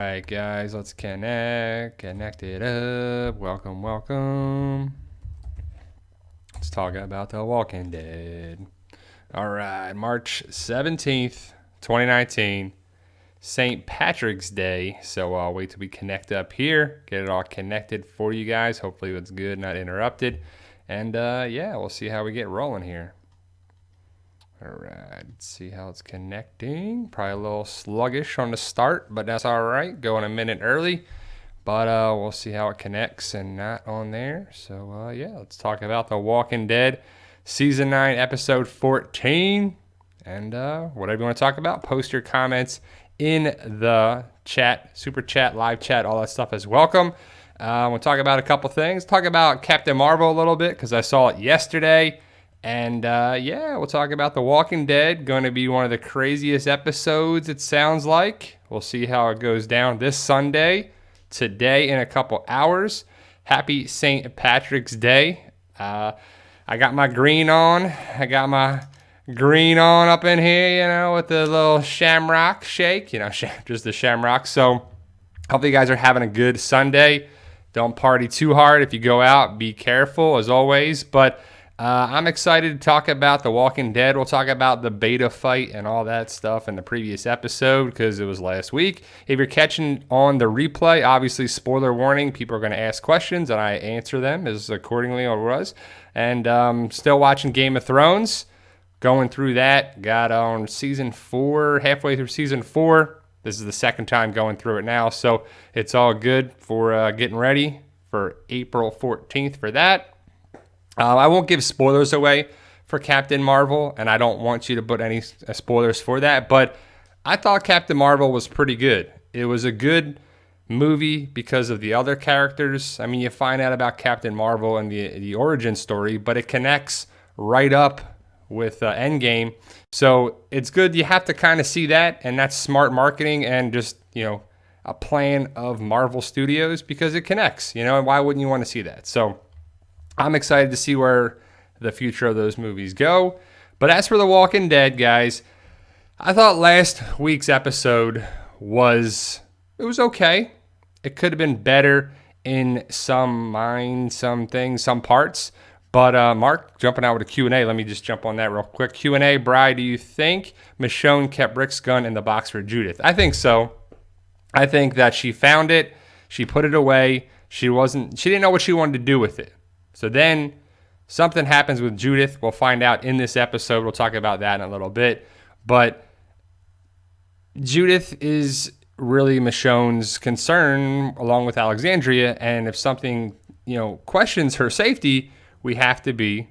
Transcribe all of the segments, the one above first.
All right, guys, let's connect it up. Welcome. Let's talk about The Walking Dead. All right, March 17th, 2019, St. Patrick's Day. So I'll wait till we connect up here, get it all connected for you guys. Hopefully it's good, not interrupted. And yeah, we'll see how we get rolling here. All right, let's see how it's connecting. Probably a little sluggish on the start, but that's all right. Going a minute early, but we'll see how it connects and not on there. So yeah, let's talk about The Walking Dead, Season 9, Episode 14. And whatever you want to talk about, post your comments in the chat, super chat, live chat, all that stuff is welcome. We'll talk about a couple things. Talk about Captain Marvel a little bit because I saw it yesterday. And yeah, we'll talk about The Walking Dead. Going to be one of the craziest episodes, it sounds like. We'll see how it goes down this Sunday, today in a couple hours. Happy St. Patrick's Day. I got my green on. Up in here, you know, with the little shamrock shake, you know, just the shamrock. So hopefully you guys are having a good Sunday. Don't party too hard. If you go out, be careful as always. But I'm excited to talk about The Walking Dead. We'll talk about the beta fight and all that stuff in the previous episode because it was last week. If you're catching on the replay, obviously spoiler warning, people are going to ask questions and I answer them as accordingly it was. And still watching Game of Thrones, going through that. Got on season 4, halfway through season 4. This is the second time going through it now, so it's all good for getting ready for April 14th for that. I won't give spoilers away for Captain Marvel, and I don't want you to put any spoilers for that, but I thought Captain Marvel was pretty good. It was a good movie because of the other characters. I mean, you find out about Captain Marvel and the origin story, but it connects right up with Endgame. So it's good. You have to kind of see that, and that's smart marketing and just, you know, a plan of Marvel Studios because it connects, you know, and why wouldn't you want to see that? So I'm excited to see where the future of those movies go. But as for The Walking Dead, guys, I thought last week's episode was okay. It could have been better in some things, some parts. But Mark, jumping out with a Q&A. Let me just jump on that real quick. Q&A, Bri, do you think Michonne kept Rick's gun in the box for Judith? I think so. I think that she found it. She put it away. She didn't know what she wanted to do with it. So then something happens with Judith. We'll find out in this episode. We'll talk about that in a little bit. But Judith is really Michonne's concern along with Alexandria. And if something, you know, questions her safety, we have to be,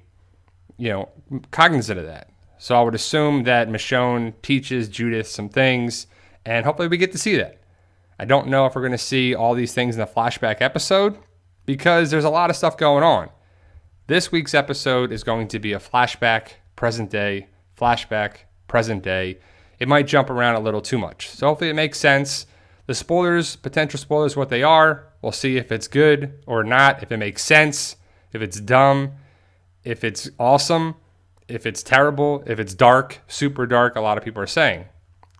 you know, cognizant of that. So I would assume that Michonne teaches Judith some things, and hopefully we get to see that. I don't know if we're going to see all these things in the flashback episode because there's a lot of stuff going on. This week's episode is going to be a flashback, present day, flashback, present day. It might jump around a little too much. So hopefully it makes sense. The spoilers, potential spoilers, what they are, we'll see if it's good or not, if it makes sense, if it's dumb, if it's awesome, if it's terrible, if it's dark, super dark, a lot of people are saying.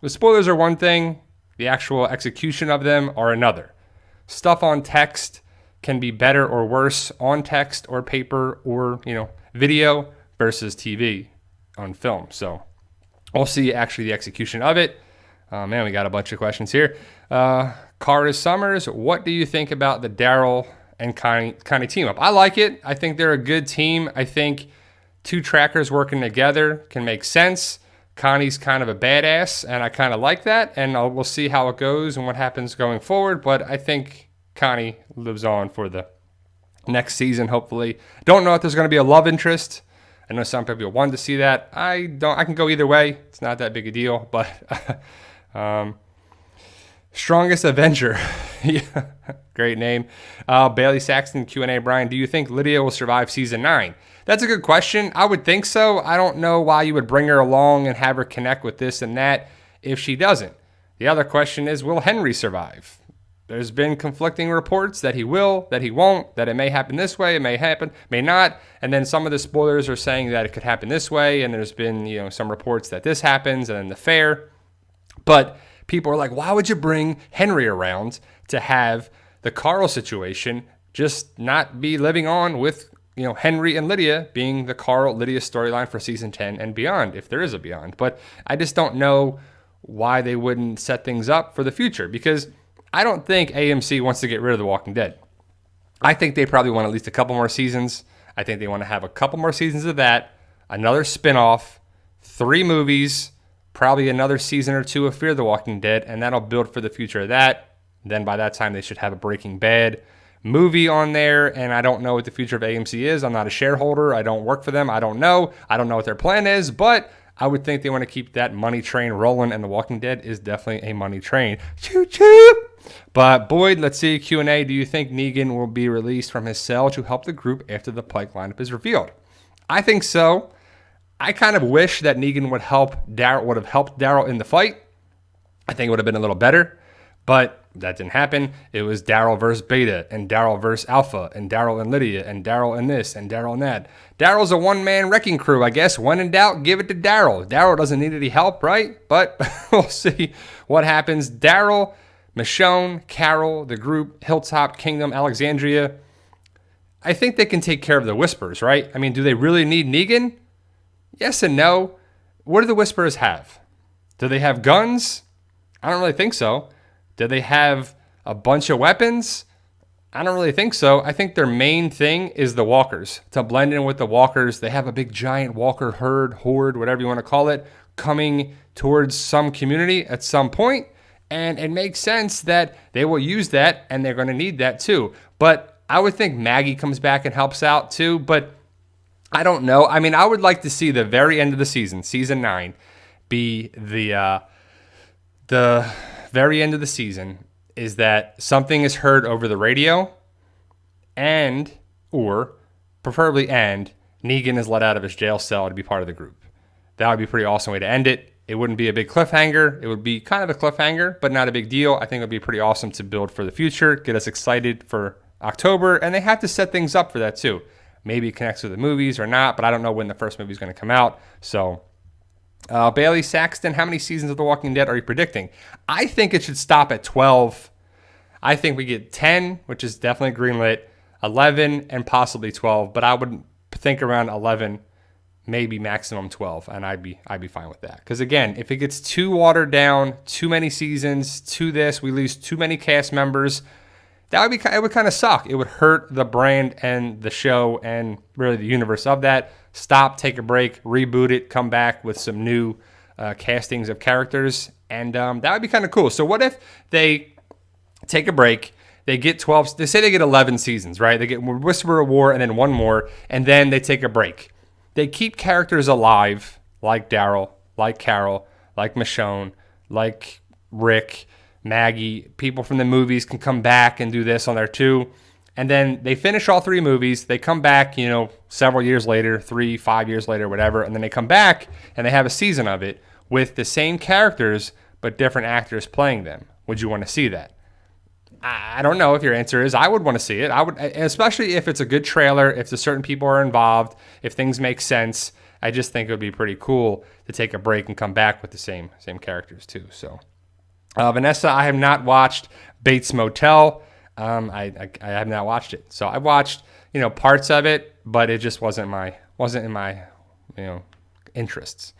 The spoilers are one thing, the actual execution of them are another. Stuff on text can be better or worse on text or paper or, you know, video versus TV on film. So we'll see actually the execution of it. Man, we got a bunch of questions here. Cara Summers, what do you think about the Daryl and Connie team up? I like it. I think they're a good team. I think two trackers working together can make sense. Connie's kind of a badass, and I kind of like that. And we'll see how it goes and what happens going forward. But I think Connie lives on for the next season, hopefully. Don't know if there's going to be a love interest. I know some people want to see that. I can go either way. It's not that big a deal. But Strongest Avenger. Yeah, great name. Bailey Saxton, Q&A, Brian, do you think Lydia will survive season 9? That's a good question. I would think so. I don't know why you would bring her along and have her connect with this and that if she doesn't. The other question is, will Henry survive? There's been conflicting reports that he will, that he won't, that it may happen this way, it may happen, may not. And then some of the spoilers are saying that it could happen this way. And there's been, you know, some reports that this happens and then the fair. But people are like, why would you bring Henry around to have the Carl situation just not be living on with, Henry and Lydia being the Carl Lydia storyline for season 10 and beyond, if there is a beyond. But I just don't know why they wouldn't set things up for the future, because I don't think AMC wants to get rid of The Walking Dead. I think they probably want at least a couple more seasons. I think they want to have a couple more seasons of that, another spinoff, 3 movies, probably another season or 2 of Fear the Walking Dead, and that'll build for the future of that. Then by that time, they should have a Breaking Bad movie on there, and I don't know what the future of AMC is. I'm not a shareholder. I don't work for them. I don't know. I don't know what their plan is, but I would think they want to keep that money train rolling, and The Walking Dead is definitely a money train. Choo-choo! But Boyd, let's see, Q&A. Do you think Negan will be released from his cell to help the group after the Pike lineup is revealed? I think so. I kind of wish that Negan would have helped Daryl in the fight. I think it would have been a little better, but that didn't happen. It was Daryl versus Beta, and Daryl versus Alpha, and Daryl and Lydia, and Daryl and this, and Daryl and that. Daryl's a one-man wrecking crew, I guess. When in doubt, give it to Daryl. Daryl doesn't need any help, right? But we'll see what happens. Daryl, Michonne, Carol, the group, Hilltop, Kingdom, Alexandria. I think they can take care of the Whispers, right? I mean, do they really need Negan? Yes and no. What do the Whisperers have? Do they have guns? I don't really think so. Do they have a bunch of weapons? I don't really think so. I think their main thing is the walkers. To blend in with the walkers, they have a big giant walker horde, whatever you want to call it, coming towards some community at some point. And it makes sense that they will use that, and they're going to need that too. But I would think Maggie comes back and helps out too, but I don't know. I mean, I would like to see the very end of the season, season 9, be the very end of the season is that something is heard over the radio or Negan is let out of his jail cell to be part of the group. That would be a pretty awesome way to end it. It wouldn't be a big cliffhanger. It would be kind of a cliffhanger, but not a big deal. I think it would be pretty awesome to build for the future, get us excited for October, and they have to set things up for that too. Maybe it connects with the movies or not, but I don't know when the first movie is going to come out. So Bailey Saxton, how many seasons of The Walking Dead are you predicting? I think it should stop at 12. I think we get 10, which is definitely greenlit, 11, and possibly 12. But I would think around 11, maybe maximum 12, and I'd be fine with that. Because again, if it gets too watered down, too many seasons, we lose too many cast members, it would kind of suck. It would hurt the brand and the show and really the universe of that. Stop, take a break, reboot it, come back with some new castings of characters, and that would be kind of cool. So what if they take a break, they get 12, they say they get 11 seasons, right? They get Whisper of War and then one more, and then they take a break. They keep characters alive, like Daryl, like Carol, like Michonne, like Rick, Maggie. People from the movies can come back and do this on there too. And then they finish all 3 movies. They come back, several years later, 3, 5 years later, whatever. And then they come back and they have a season of it with the same characters, but different actors playing them. Would you want to see that? I don't know if your answer is I would want to see it. I would, especially if it's a good trailer, if the certain people are involved, if things make sense. I just think it would be pretty cool to take a break and come back with the same characters too. So, Vanessa, I have not watched Bates Motel. I have not watched it. So I watched, parts of it, but it just wasn't in my interests.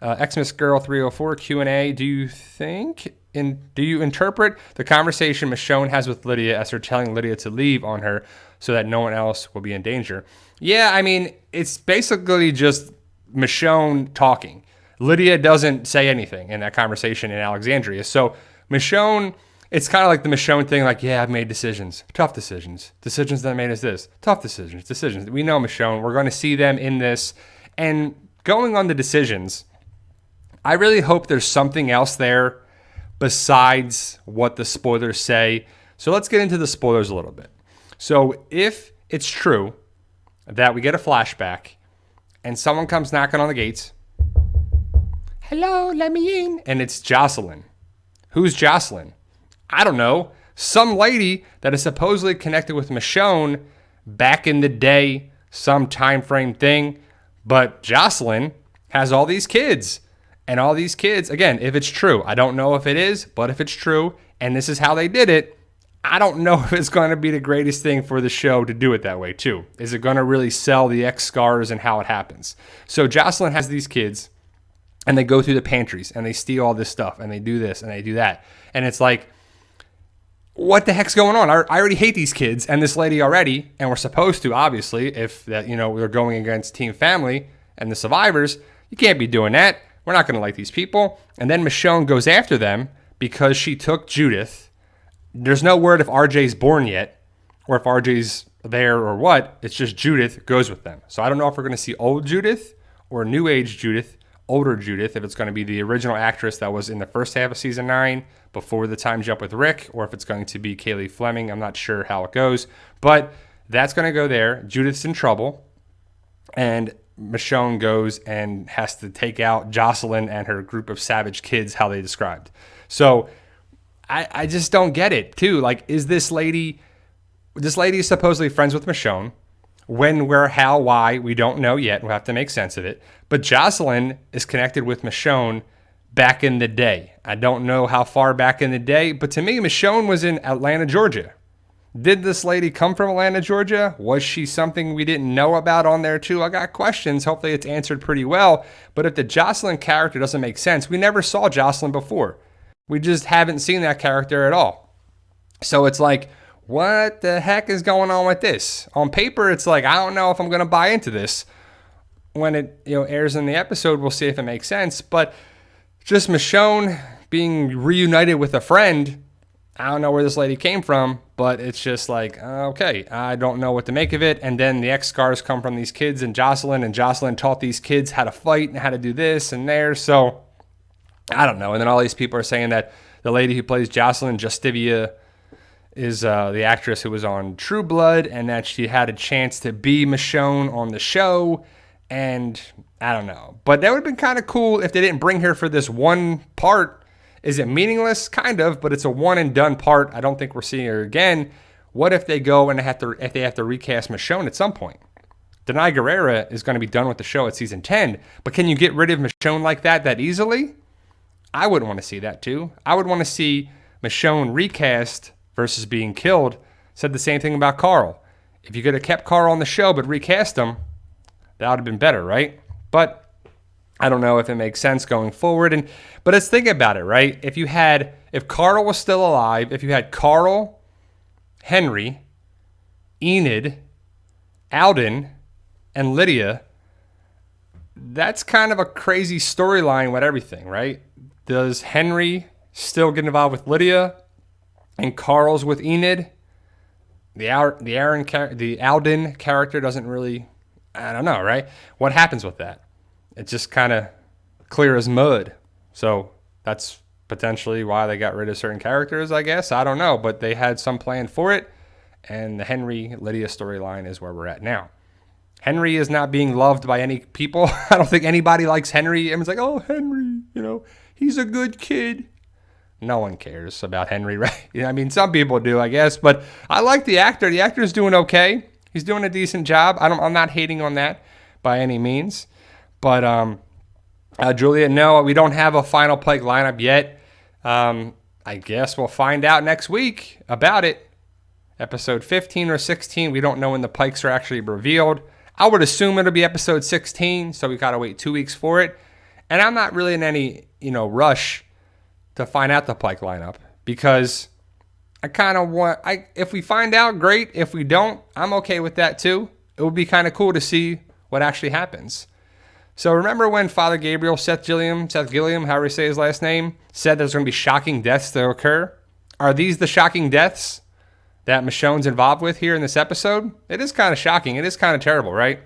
Xmas Girl 304 Q&A. Do you interpret the conversation Michonne has with Lydia as her telling Lydia to leave on her so that no one else will be in danger? Yeah, I mean, it's basically just Michonne talking. Lydia doesn't say anything in that conversation in Alexandria. So Michonne, it's kind of like the Michonne thing, like, yeah, I've made decisions, tough decisions. Decisions that made us this, tough decisions. We know Michonne. We're going to see them in this. And going on the decisions, I really hope there's something else there besides what the spoilers say. So let's get into the spoilers a little bit. So if it's true that we get a flashback and someone comes knocking on the gates, hello, let me in, and it's Jocelyn. Who's Jocelyn? I don't know. Some lady that is supposedly connected with Michonne back in the day, some time frame thing. But Jocelyn has all these kids. And all these kids, again, if it's true, I don't know if it is, but if it's true, and this is how they did it, I don't know if it's going to be the greatest thing for the show to do it that way too. Is it going to really sell the X scars and how it happens? So Jocelyn has these kids, and they go through the pantries, and they steal all this stuff, and they do this, and they do that. And it's like, what the heck's going on? I already hate these kids and this lady already, and we're supposed to, obviously, if that, we're going against Team Family and the survivors. You can't be doing that. We're not going to like these people. And then Michonne goes after them because she took Judith. There's no word if RJ's born yet or if RJ's there or what. It's just Judith goes with them. So I don't know if we're going to see old Judith or new age Judith, older Judith, if it's going to be the original actress that was in the first half of season 9 before the time jump with Rick, or if it's going to be Kaylee Fleming. I'm not sure how it goes, but that's going to go there. Judith's in trouble, and Michonne goes and has to take out Jocelyn and her group of savage kids, how they described. So I just don't get it, too. Like, is this lady is supposedly friends with Michonne. When, where, how, why, we don't know yet. We'll have to make sense of it. But Jocelyn is connected with Michonne back in the day. I don't know how far back in the day, but to me, Michonne was in Atlanta, Georgia. Did this lady come from Atlanta, Georgia? Was she something we didn't know about on there too? I got questions. Hopefully it's answered pretty well. But if the Jocelyn character doesn't make sense, we never saw Jocelyn before. We just haven't seen that character at all. So it's like, what the heck is going on with this? On paper, it's like, I don't know if I'm going to buy into this. When it airs in the episode, we'll see if it makes sense. But just Michonne being reunited with a friend, I don't know where this lady came from, but it's just like, okay, I don't know what to make of it. And then the X-Scars come from these kids and Jocelyn taught these kids how to fight and how to do this and there. So, I don't know. And then all these people are saying that the lady who plays Jocelyn, Justivia, is the actress who was on True Blood, and that she had a chance to be Michonne on the show. And I don't know. But that would have been kind of cool if they didn't bring her for this one part. Is it meaningless? Kind of, but it's a one and done part. I don't think we're seeing her again. What if they go and if they have to recast Michonne at some point? Denai Guerrera is going to be done with the show at season 10, but can you get rid of Michonne like that easily? I wouldn't want to see that too. I would want to see Michonne recast versus being killed. Said the same thing about Carl. If you could have kept Carl on the show but recast him, that would have been better, right? But I don't know if it makes sense going forward. But let's think about it, right? If Carl was still alive, if you had Carl, Henry, Enid, Alden, and Lydia, that's kind of a crazy storyline with everything, right? Does Henry still get involved with Lydia and Carl's with Enid? The Alden character doesn't really, I don't know, right? What happens with that? It's just kind of clear as mud. So that's potentially why they got rid of certain characters, I guess. I don't know, but they had some plan for it. And the Henry-Lydia storyline is where we're at now. Henry is not being loved by any people. I don't think anybody likes Henry. Everyone's like, oh, Henry, he's a good kid. No one cares about Henry, right? I mean, some people do, I guess. But I like the actor. The actor's doing okay. He's doing a decent job. I'm not hating on that by any means. But Julia, no, we don't have a final Pike lineup yet. I guess we'll find out next week about it. Episode 15 or 16, we don't know when the Pikes are actually revealed. I would assume it'll be episode 16, so we got to wait 2 weeks for it. And I'm not really in any, rush to find out the Pike lineup because I kind of if we find out, great. If we don't, I'm okay with that too. It would be kind of cool to see what actually happens. So remember when Father Gabriel, Seth Gilliam, however you say his last name, said there's going to be shocking deaths that occur? Are these the shocking deaths that Michonne's involved with here in this episode? It is kind of shocking. It is kind of terrible, right?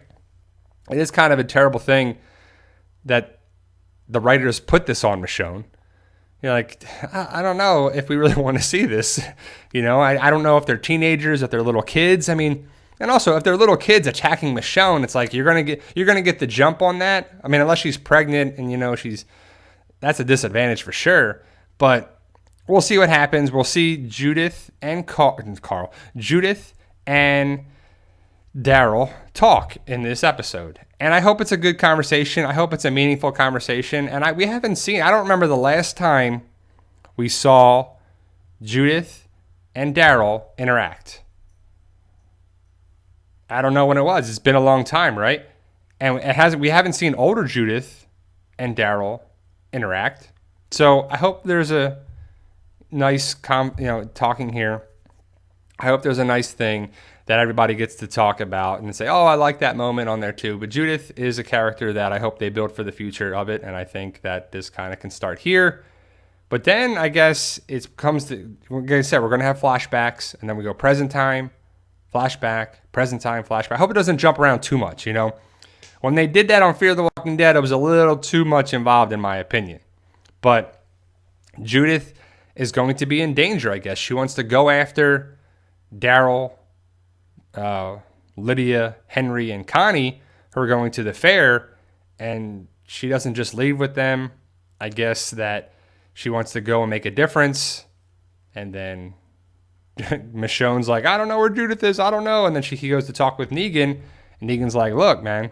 It is kind of a terrible thing that the writers put this on Michonne. You're like, I don't know if we really want to see this. I don't know if they're teenagers, if they're little kids. I mean, and also if they're little kids attacking Michonne, it's like you're gonna get the jump on that. I mean, unless she's pregnant and that's a disadvantage for sure. But we'll see what happens. We'll see Judith and Judith and Daryl talk in this episode. And I hope it's a good conversation. I hope it's a meaningful conversation. And we haven't seen, I don't remember the last time we saw Judith and Daryl interact. I don't know when it was. It's been a long time, right? And we haven't seen older Judith and Daryl interact. So I hope there's a nice, talking here. I hope there's a nice thing that everybody gets to talk about and say, oh, I like that moment on there too. But Judith is a character that I hope they build for the future of it. And I think that this kind of can start here. But then I guess it comes to, like I said, we're going to have flashbacks, and then we go present time, flashback, present time, flashback. I hope it doesn't jump around too much, you know. When they did that on Fear the Walking Dead, it was a little too much involved in my opinion. But Judith is going to be in danger, I guess. She wants to go after Daryl, Lydia, Henry, and Connie, who are going to the fair, and she doesn't just leave with them. I guess that she wants to go and make a difference, and then Michonne's like, I don't know where Judith is, I don't know, and then he goes to talk with Negan, and Negan's like, look, man,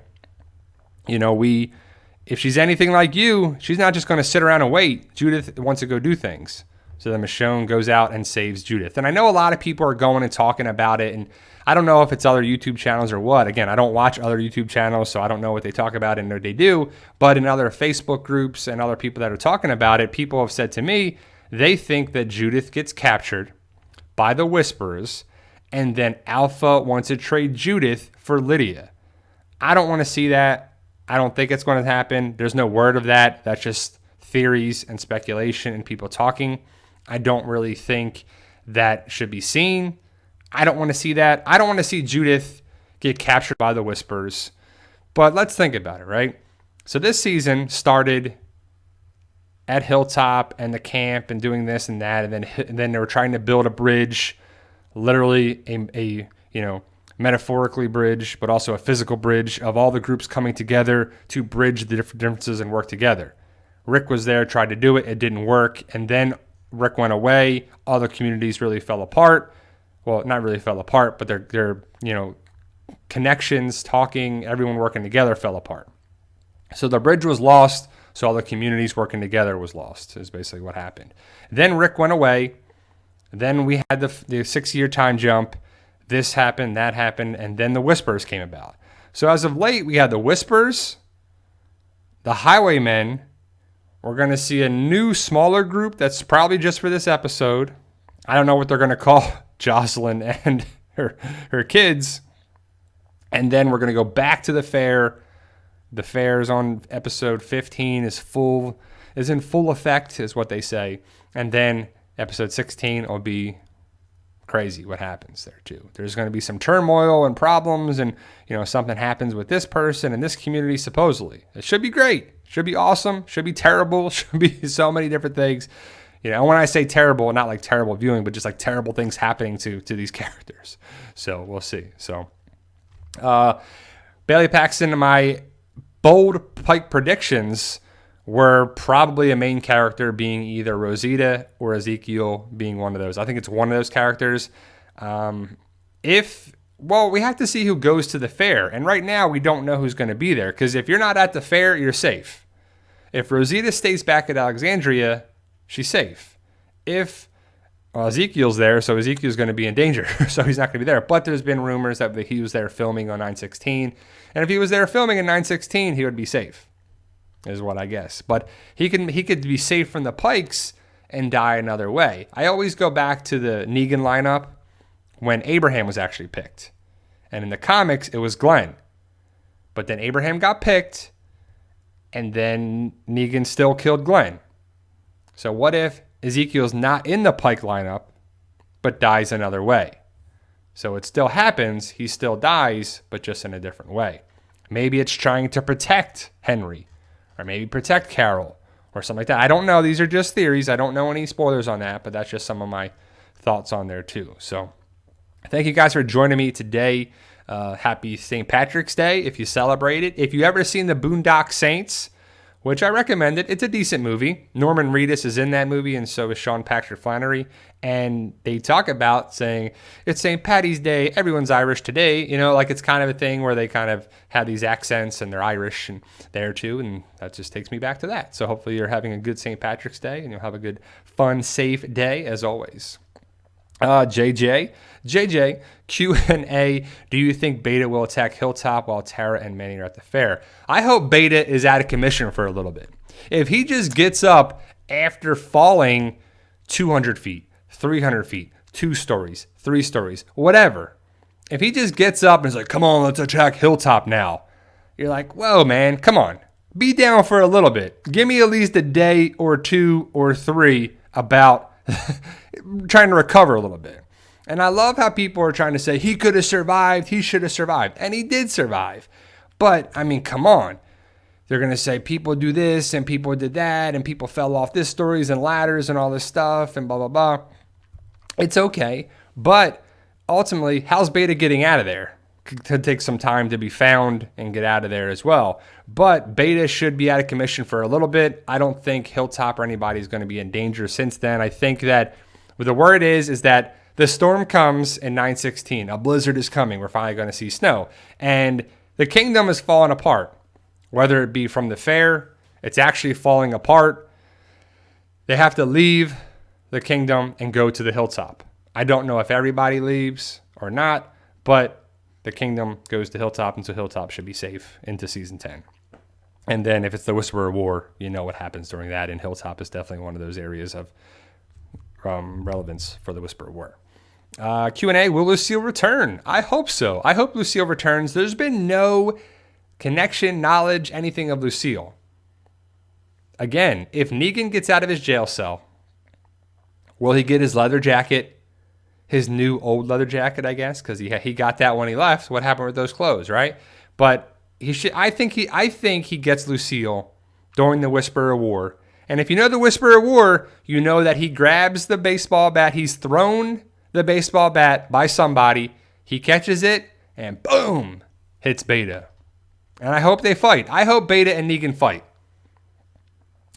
you know, if she's anything like you, she's not just going to sit around and wait. Judith wants to go do things. So then Michonne goes out and saves Judith. And I know a lot of people are going and talking about it, and I don't know if it's other YouTube channels or what. Again, I don't watch other YouTube channels, so I don't know what they talk about and what they do. But in other Facebook groups and other people that are talking about it, people have said to me they think that Judith gets captured by the Whisperers, and then Alpha wants to trade Judith for Lydia. I don't want to see that. I don't think it's going to happen. There's no word of that. That's just theories and speculation and people talking. I don't really think that should be seen. I don't want to see that. I don't want to see Judith get captured by the Whispers. But let's think about it, right? So this season started at Hilltop and the camp and doing this and that, and then they were trying to build a bridge, literally a metaphorically bridge, but also a physical bridge of all the groups coming together to bridge the different differences and work together. Rick was there, tried to do it, it didn't work, and then Rick went away. Other communities really fell apart. Well, not really fell apart, but their connections, talking, everyone working together fell apart. So the bridge was lost, so all the communities working together was lost, is basically what happened. Then Rick went away. Then we had the 6-year time jump. This happened, that happened, and then the Whispers came about. So as of late, we had the Whispers, the Highwaymen. We're going to see a new, smaller group that's probably just for this episode. I don't know what they're going to call Jocelyn and her kids. And then we're going to go back to the fair. The fair is on episode 15, is in full effect, is what they say. And then episode 16 will be crazy what happens there too. There's going to be some turmoil and problems, and something happens with this person and this community supposedly. It should be great. Should be awesome. Should be terrible. Should be so many different things. When I say terrible, not like terrible viewing, but just like terrible things happening to these characters. So we'll see. So Bailey Paxton, my bold Pike predictions were probably a main character being either Rosita or Ezekiel being one of those. I think it's one of those characters. We have to see who goes to the fair. And right now, we don't know who's going to be there. Because if you're not at the fair, you're safe. If Rosita stays back at Alexandria, she's safe. If Ezekiel's there, so Ezekiel's going to be in danger. So he's not going to be there. But there's been rumors that he was there filming on 9/16. And if he was there filming in 9/16, he would be safe, is what I guess. But he could be safe from the Pikes and die another way. I always go back to the Negan lineup when Abraham was actually picked. And in the comics, it was Glenn. But then Abraham got picked, and then Negan still killed Glenn. So what if Ezekiel's not in the Pike lineup, but dies another way? So it still happens, he still dies, but just in a different way. Maybe it's trying to protect Henry, or maybe protect Carol, or something like that. I don't know. These are just theories. I don't know any spoilers on that, but that's just some of my thoughts on there too. So thank you guys for joining me today. Happy St. Patrick's Day if you celebrate it. If you ever seen the Boondock Saints which I recommend it. It's a decent movie. Norman Reedus is in that movie, and so is Sean Patrick Flannery. And they talk about saying, it's St. Paddy's Day, everyone's Irish today. You know, like it's kind of a thing where they kind of have these accents and they're Irish and there too. And that just takes me back to that. So hopefully you're having a good St. Patrick's Day and you'll have a good, fun, safe day as always. JJ, Q&A, do you think Beta will attack Hilltop while Tara and Manny are at the fair? I hope Beta is out of commission for a little bit. If he just gets up after falling 200 feet, 300 feet, 2 stories, 3 stories, whatever. If he just gets up and is like, come on, let's attack Hilltop now. You're like, whoa, man, come on. Be down for a little bit. Give me at least a day or 2 or 3 about trying to recover a little bit. And I love how people are trying to say he could have survived, he should have survived. And he did survive. But, I mean, come on. They're going to say people do this and people did that and people fell off this stories and ladders and all this stuff and blah, blah, blah. It's okay. But ultimately, how's Beta getting out of there? Could take some time to be found and get out of there as well. But Beta should be out of commission for a little bit. I don't think Hilltop or anybody is going to be in danger since then. I think that the word is that the storm comes in 9/16. A blizzard is coming. We're finally going to see snow. And the kingdom is falling apart. Whether it be from the fair, it's actually falling apart. They have to leave the kingdom and go to the Hilltop. I don't know if everybody leaves or not, but the kingdom goes to Hilltop, and so Hilltop should be safe into season 10. And then if it's the Whisperer War, you know what happens during that, and Hilltop is definitely one of those areas of relevance for the Whisperer War. Q&A, will Lucille return? I hope so. I hope Lucille returns. There's been no connection, knowledge, anything of Lucille. Again, if Negan gets out of his jail cell, will he get his leather jacket? His new old leather jacket, I guess, because he got that when he left. What happened with those clothes, right? But he should. I think he gets Lucille during the Whisperer War. And if you know the Whisperer War, you know that he grabs the baseball bat. He's thrown the baseball bat by somebody. He catches it and boom, hits Beta. And I hope they fight. I hope Beta and Negan fight.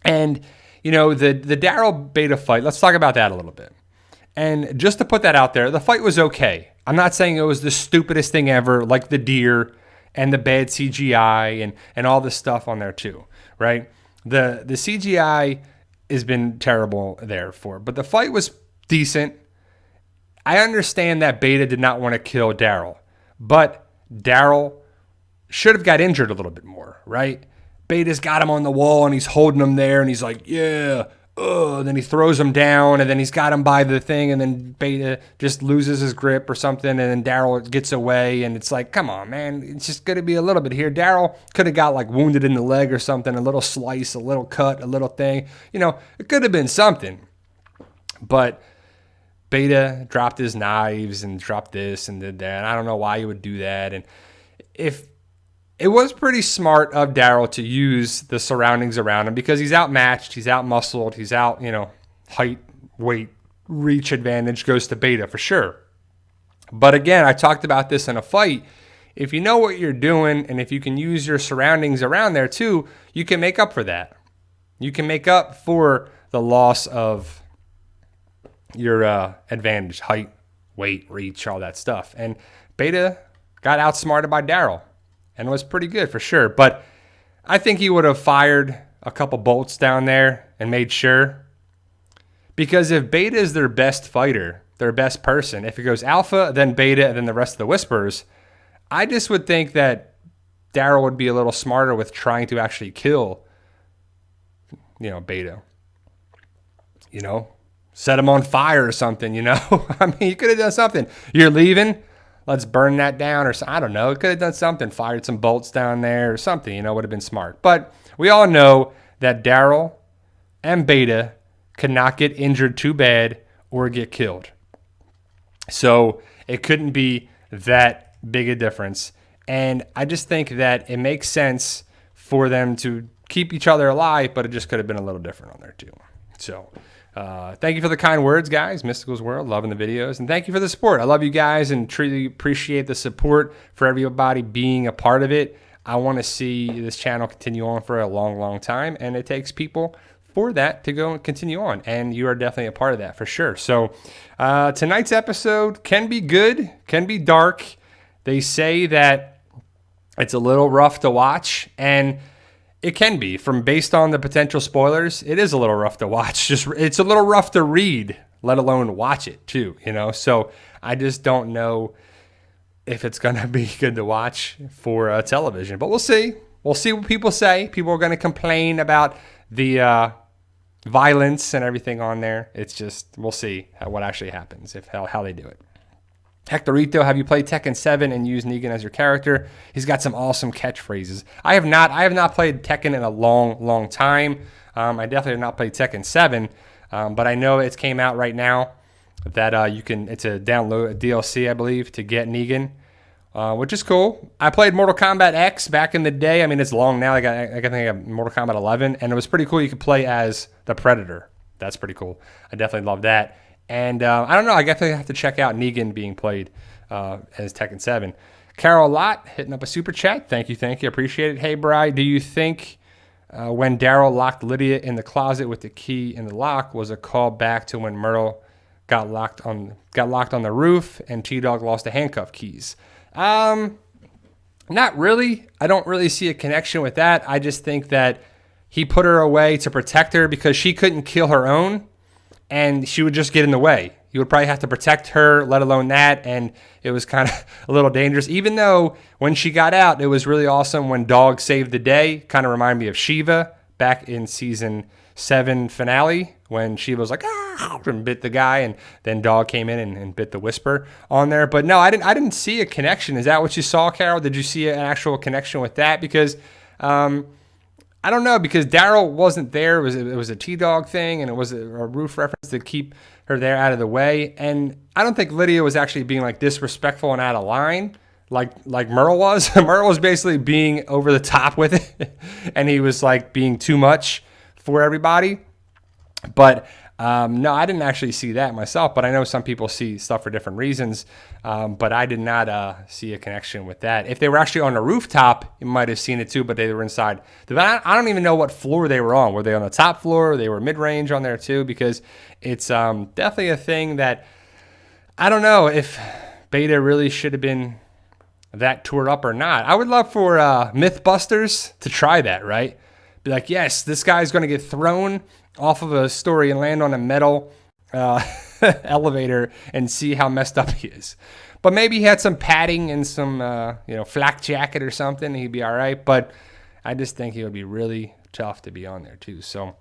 And you know the Daryl Beta fight. Let's talk about that a little bit. And just to put that out there, the fight was okay. I'm not saying it was the stupidest thing ever, like the deer and the bad CGI and all this stuff on there too, right? The CGI has been terrible there for, but the fight was decent. I understand that Beta did not want to kill Daryl, but Daryl should have got injured a little bit more, right? Beta's got him on the wall and he's holding him there and he's like, yeah. Then he throws him down, and then he's got him by the thing, and then Beta just loses his grip or something, and then Daryl gets away, and it's like, come on, man, it's just going to be a little bit here. Daryl could have got like wounded in the leg or something, a little slice, a little cut, a little thing. You know, it could have been something. But Beta dropped his knives and dropped this and did that. And I don't know why he would do that. And if it was pretty smart of Daryl to use the surroundings around him because he's outmatched, he's outmuscled, he's out, you know, height, weight, reach advantage goes to Beta for sure. But again, I talked about this in a fight. If you know what you're doing and if you can use your surroundings around there too, you can make up for that. You can make up for the loss of your advantage, height, weight, reach, all that stuff. And Beta got outsmarted by Daryl. And was pretty good for sure. But I think he would have fired a couple bolts down there and made sure. Because if Beta is their best fighter, their best person, if it goes Alpha, then Beta, and then the rest of the Whisperers, I just would think that Daryl would be a little smarter with trying to actually kill, you know, Beta. You know, set him on fire or something, you know. I mean, you could have done something. You're leaving? Let's burn that down or something. I don't know. It could have done something. Fired some bolts down there or something, you know, would have been smart. But we all know that Daryl and Beta could not get injured too bad or get killed. So it couldn't be that big a difference. And I just think that it makes sense for them to keep each other alive, but it just could have been a little different on there too. So thank you for the kind words, guys. Mystical's World, loving the videos. And thank you for the support. I love you guys and truly appreciate the support for everybody being a part of it. I want to see this channel continue on for a long, long time, and it takes people for that to go and continue on, and you are definitely a part of that for sure. So tonight's episode can be good, can be dark. They say that it's a little rough to watch, and it can be. From based on the potential spoilers, it is a little rough to watch. It's a little rough to read, let alone watch it too, So I just don't know if it's going to be good to watch for television, but we'll see. We'll see what people say. People are going to complain about the violence and everything on there. It's just, we'll see what actually happens, how they do it. Hectorito, have you played Tekken 7 and used Negan as your character? He's got some awesome catchphrases. I have not played Tekken in a long, long time. I definitely have not played Tekken 7, but I know it came out right now that it's a download, a DLC, I believe, to get Negan, which is cool. I played Mortal Kombat X back in the day. I mean, it's long now. I think I got Mortal Kombat 11, and it was pretty cool. You could play as the Predator. That's pretty cool. I definitely love that. And I don't know. I definitely have to check out Negan being played as Tekken 7. Carol Lott hitting up a super chat. Thank you. Appreciate it. Hey, Bri, do you think when Daryl locked Lydia in the closet with the key in the lock was a call back to when Myrtle got locked on the roof and T-Dog lost the handcuff keys? Not really. I don't really see a connection with that. I just think that he put her away to protect her because she couldn't kill her own, and she would just get in the way. You would probably have to protect her, let alone that, and it was kind of a little dangerous. Even though when she got out, it was really awesome when Dog saved the day. Kind of reminded me of Shiva back in season 7 finale when Shiva was like, and bit the guy, and then Dog came in and bit the Whisper on there. But no, I didn't see a connection. Is that what you saw, Carol? Did you see an actual connection with that? Because I don't know, because Daryl wasn't there. It was a T-Dog thing, and it was a roof reference to keep her there out of the way. And I don't think Lydia was actually being like disrespectful and out of line like Merle was. Merle was basically being over the top with it, and he was like being too much for everybody. But no, I didn't actually see that myself, but I know some people see stuff for different reasons. But I did not see a connection with that. If they were actually on a rooftop, you might have seen it too, but they were inside. I don't even know what floor they were on. Were they on the top floor? Or they were mid-range on there too? Because it's definitely a thing that I don't know if Beta really should have been that toured up or not. I would love for Mythbusters to try that, right? Be like, yes, this guy's going to get thrown off of a story and land on a metal elevator and see how messed up he is. But maybe he had some padding and some flak jacket or something, and he'd be all right. But I just think he would be really tough to be on there too. So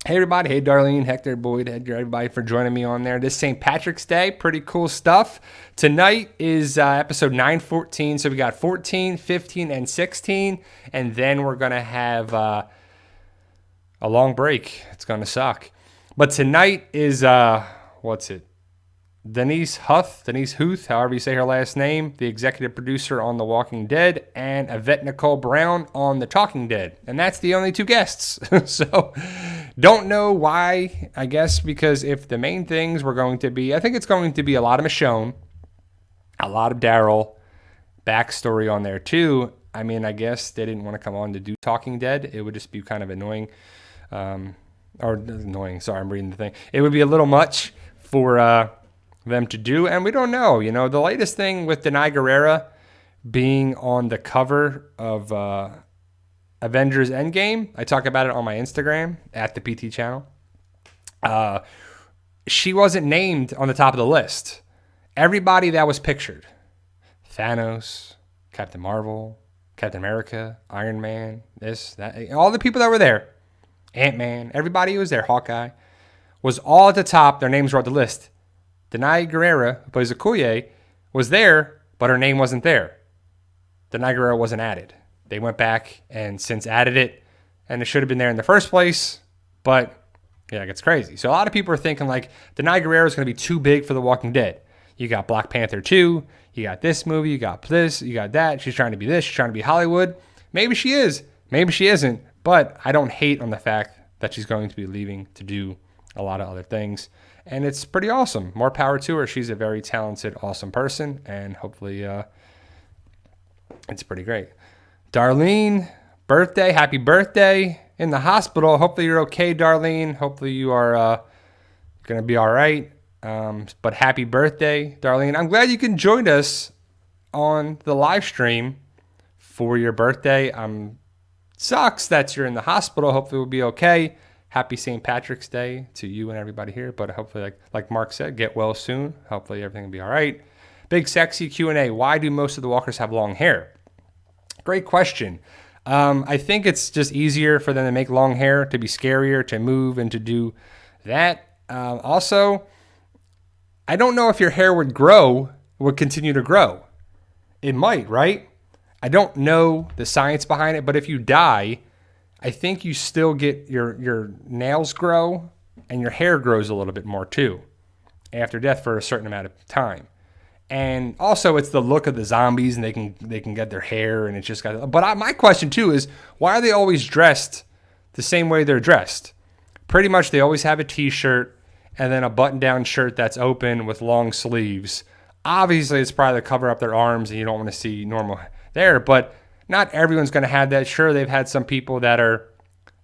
hey everybody, hey Darlene, Hector, Boyd, Edgar, everybody for joining me on there. This St. Patrick's Day, pretty cool stuff. Tonight is episode 914, so we got 14, 15, and 16, and then we're going to have a long break. It's going to suck. But tonight is, Denise Huth, however you say her last name, the executive producer on The Walking Dead, and Yvette Nicole Brown on The Talking Dead. And that's the only two guests. So don't know why, I guess, because if the main things were going to be, I think it's going to be a lot of Michonne, a lot of Daryl, backstory on there too. I mean, I guess they didn't want to come on to do Talking Dead. It would just be kind of annoying. Sorry, I'm reading the thing. It would be a little much for them to do, and we don't know. The latest thing with Denai Guerrera being on the cover of Avengers Endgame, I talk about it on my Instagram at the PT channel. She wasn't named on the top of the list. Everybody that was pictured, Thanos, Captain Marvel, Captain America, Iron Man, this, that, all the people that were there, Ant-Man, everybody who was there, Hawkeye, was all at the top. Their names were on the list. Denai Guerrera, who plays Okoye, was there, but her name wasn't there. Denai Guerrera wasn't added. They went back and since added it, and it should have been there in the first place, but yeah, it gets crazy. So a lot of people are thinking like Denai Guerrera is going to be too big for The Walking Dead. You got Black Panther 2, you got this movie, you got this, you got that. She's trying to be this, she's trying to be Hollywood. Maybe she is, maybe she isn't, but I don't hate on the fact that she's going to be leaving to do a lot of other things. And it's pretty awesome. More power to her. She's a very talented, awesome person, and hopefully it's pretty great. Darlene, birthday. Happy birthday. In the hospital. Hopefully you're okay, Darlene. Hopefully you are going to be all right. But happy birthday, Darlene. I'm glad you can join us on the live stream for your birthday. Sucks that you're in the hospital. Hopefully we'll be okay. Happy St. Patrick's Day to you and everybody here. But hopefully, like Mark said, get well soon. Hopefully everything will be all right. Big Sexy Q&A. Why do most of the walkers have long hair? Great question. I think it's just easier for them to make long hair, to be scarier, to move, and to do that. Also, I don't know if your hair would continue to grow. It might, right? I don't know the science behind it, but if you die, I think you still get your nails grow and your hair grows a little bit more too after death for a certain amount of time. And also, it's the look of the zombies, and they can get their hair, and it's just got. But my question too is, why are they always dressed the same way they're dressed? Pretty much, they always have a T-shirt and then a button-down shirt that's open with long sleeves. Obviously, it's probably to cover up their arms, and you don't want to see normal there. But not everyone's going to have that. Sure, they've had some people that are,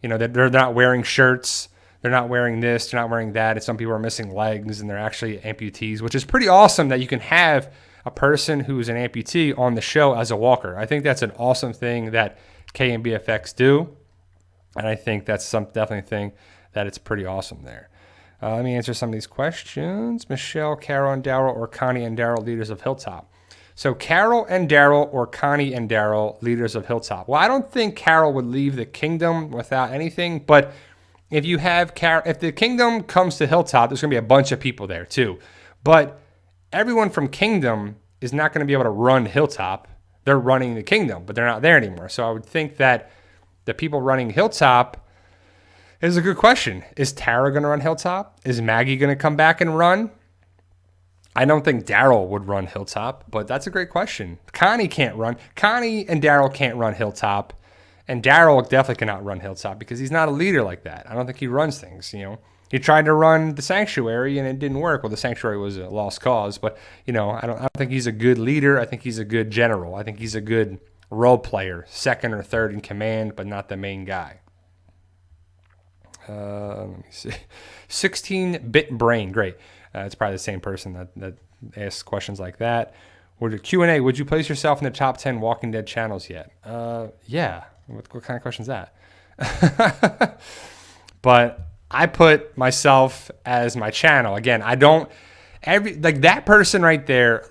that they're not wearing shirts. They're not wearing this, they're not wearing that. And some people are missing legs and they're actually amputees, which is pretty awesome that you can have a person who's an amputee on the show as a walker. I think that's an awesome thing that KMBFX do. And I think that's definitely a thing that it's pretty awesome there. Let me answer some of these questions. Michelle, Carol, and Daryl, or Connie and Daryl, leaders of Hilltop. So Carol and Daryl, or Connie and Daryl, leaders of Hilltop. Well, I don't think Carol would leave the kingdom without anything, but if the kingdom comes to Hilltop, there's going to be a bunch of people there too. But everyone from Kingdom is not going to be able to run Hilltop. They're running the kingdom, but they're not there anymore. So I would think that the people running Hilltop is a good question. Is Tara going to run Hilltop? Is Maggie going to come back and run? I don't think Daryl would run Hilltop, but that's a great question. Connie can't run. Connie and Daryl can't run Hilltop. And Daryl definitely cannot run Hilltop because he's not a leader like that. I don't think he runs things, He tried to run the Sanctuary and it didn't work. Well, the Sanctuary was a lost cause, but, I don't think he's a good leader. I think he's a good general. I think he's a good role player, second or third in command, but not the main guy. Let me see. 16-bit brain. Great. It's probably the same person that asks questions like that. Q&A, would you place yourself in the top 10 Walking Dead channels yet? Yeah. What kind of question is that? But I put myself as my channel. Again, that person right there